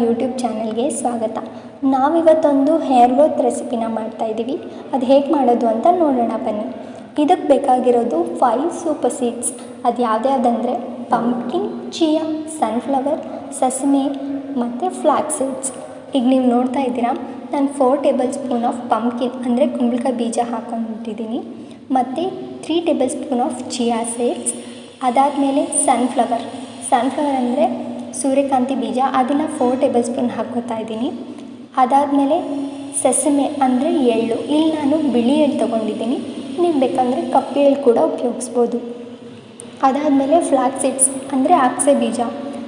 YouTube ಚಾನಲ್ಗೆ ಸ್ವಾಗತ. ನಾವಿವತ್ತೊಂದು hair growth ರೆಸಿಪಿನ ಮಾಡ್ತಾಯಿದ್ದೀವಿ. ಅದು ಹೇಗೆ ಮಾಡೋದು ಅಂತ ನೋಡೋಣ ಬನ್ನಿ. ಇದಕ್ಕೆ ಬೇಕಾಗಿರೋದು 5 ಸೂಪರ್ ಸೀಡ್ಸ್. ಅದು ಯಾವುದ್ಯಾವುದಂದರೆ ಪಂಪ್ಕಿನ್, ಚಿಯಾ, ಸನ್ಫ್ಲವರ್, ಸೆಸಮೆ ಮತ್ತು ಫ್ಲ್ಯಾಕ್ಸ್ ಸೀಡ್ಸ್. ಈಗ ನೀವು ನೋಡ್ತಾ ಇದ್ದೀರಾ, ನಾನು 4 ಟೇಬಲ್ ಸ್ಪೂನ್ ಆಫ್ ಪಂಪ್ಕಿನ್ ಅಂದರೆ ಕುಂಬಳಕಾಯಿ ಬೀಜ ಹಾಕ್ಕೊಂಡಿದ್ದೀನಿ, ಮತ್ತು 3 table spoon of chia seeds. ಅದಾದಮೇಲೆ ಸನ್ಫ್ಲವರ್ ಅಂದರೆ ಸೂರ್ಯಕಾಂತಿ ಬೀಜ, ಅದನ್ನು 4 ಟೇಬಲ್ ಸ್ಪೂನ್ ಹಾಕ್ಕೋತಾ ಇದ್ದೀನಿ. ಅದಾದಮೇಲೆ ಸೆಸಮೆ ಅಂದರೆ ಎಳ್ಳು, ಇಲ್ಲಿ ನಾನು ಬಿಳಿ ಎಳ್ಳು ತೊಗೊಂಡಿದ್ದೀನಿ, ನೀವು ಬೇಕಂದರೆ ಕಪ್ಪು ಎಳ್ಳು ಕೂಡ ಉಪಯೋಗಿಸ್ಬೋದು. ಅದಾದಮೇಲೆ ಫ್ಲ್ಯಾಕ್ಸ್ ಸೀಡ್ಸ್ ಅಂದರೆ ಅಗಸೆ ಬೀಜ.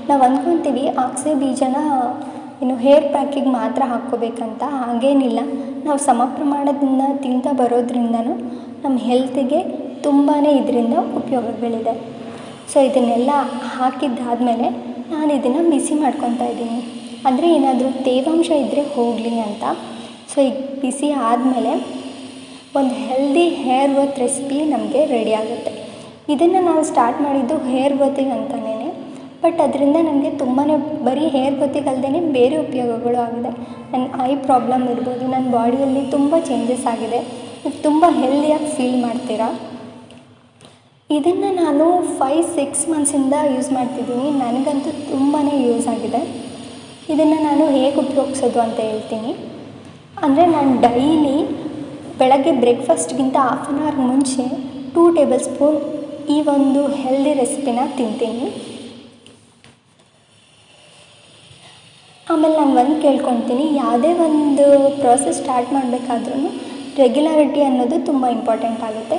ನಾವು ಅಂದ್ಕೊತೀವಿ ಅಗಸೆ ಬೀಜನ ಹೇರ್ ಪ್ಯಾಕಿಗೆ ಮಾತ್ರ ಹಾಕ್ಕೋಬೇಕಂತ, ಹಾಗೇನಿಲ್ಲ. ನಾವು ಸಮ ಪ್ರಮಾಣದಿಂದ ತಿಂತಾ ಬರೋದ್ರಿಂದನೂ ನಮ್ಮ ಹೆಲ್ತಿಗೆ ತುಂಬಾ ಇದರಿಂದ ಉಪಯೋಗಗಳಿದೆ. ಸೊ ಇದನ್ನೆಲ್ಲ ಹಾಕಿದ್ದಾದಮೇಲೆ ನಾನು ಇದನ್ನು ಬಿಸಿ ಮಾಡ್ಕೊತಾ ಇದ್ದೀನಿ, ಅಂದರೆ ಏನಾದರೂ ತೇವಾಂಶ ಇದ್ದರೆ ಹೋಗಲಿ ಅಂತ. ಸೊ ಈಗ ಬಿಸಿ ಆದಮೇಲೆ ಒಂದು ಹೆಲ್ದಿ ಹೇರ್ ಗ್ರೋತ್ ರೆಸಿಪಿ ನಮಗೆ ರೆಡಿ ಆಗುತ್ತೆ. ಇದನ್ನು ನಾವು ಸ್ಟಾರ್ಟ್ ಮಾಡಿದ್ದು ಹೇರ್ ಗ್ರೋತಿಗೆ ಅಂತಲೇ, ಬಟ್ ಅದರಿಂದ ನನಗೆ ತುಂಬಾ ಬರೀ ಹೇರ್ ಗ್ರೋತಿಗೆ ಅಲ್ಲದೆ ಬೇರೆ ಉಪಯೋಗಗಳು ಆಗಿದೆ. ನನ್ನ ಐ ಪ್ರಾಬ್ಲಮ್ ಇರ್ಬೋದು, ನನ್ನ ಬಾಡಿಯಲ್ಲಿ ತುಂಬ ಚೇಂಜಸ್ ಆಗಿದೆ, ತುಂಬ ಹೆಲ್ದಿಯಾಗಿ ಫೀಲ್ ಮಾಡ್ತೀರಾ. ಇದನ್ನು ನಾನು 5-6 ಮಂತ್ಸಿಂದ ಯೂಸ್ ಮಾಡ್ತಿದ್ದೀನಿ. ನನಗಂತೂ ತುಂಬಾ ಯೂಸ್ ಆಗಿದೆ. ಇದನ್ನು ನಾನು ಹೇಗೆ ಉಪಯೋಗಿಸೋದು ಅಂತ ಹೇಳ್ತೀನಿ. ಅಂದರೆ ನಾನು ಡೈಲಿ ಬೆಳಗ್ಗೆ ಬ್ರೇಕ್ಫಾಸ್ಟ್ಗಿಂತ ಹಾಫ್ ಆನ್ ಅವರ್ ಮುಂಚೆ 2 ಟೇಬಲ್ ಸ್ಪೂನ್ ಈ ಒಂದು ಹೆಲ್ದಿ ರೆಸಿಪಿನ ತಿಂತೀನಿ. ಆಮೇಲೆ ನಾನು ಒಂದು ಕೇಳ್ಕೊತೀನಿ, ಯಾವುದೇ ಒಂದು ಪ್ರಾಸೆಸ್ ಸ್ಟಾರ್ಟ್ ಮಾಡಬೇಕಾದ್ರೂ ರೆಗ್ಯುಲಾರಿಟಿ ಅನ್ನೋದು ತುಂಬ ಇಂಪಾರ್ಟೆಂಟ್ ಆಗುತ್ತೆ.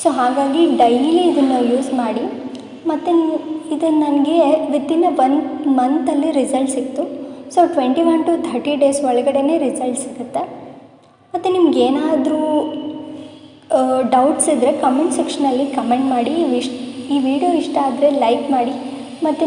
ಸೊ ಹಾಗಾಗಿ ಡೈಲಿ ಇದನ್ನು ಯೂಸ್ ಮಾಡಿ. ಮತ್ತು ಇದು ನನಗೆ ವಿತಿನ್ 1 ಮಂತಲ್ಲಿ ರಿಸಲ್ಟ್ ಸಿಕ್ತು. ಸೊ 21 to 30 ಡೇಸ್ ಒಳಗಡೆ ರಿಸಲ್ಟ್ ಸಿಗುತ್ತೆ. ಮತ್ತು ನಿಮ್ಗೇನಾದರೂ ಡೌಟ್ಸ್ ಇದ್ದರೆ ಕಮೆಂಟ್ ಸೆಕ್ಷನಲ್ಲಿ ಕಮೆಂಟ್ ಮಾಡಿ. ಈ ವಿಡಿಯೋ ಇಷ್ಟ ಆದರೆ ಲೈಕ್ ಮಾಡಿ. ಮತ್ತು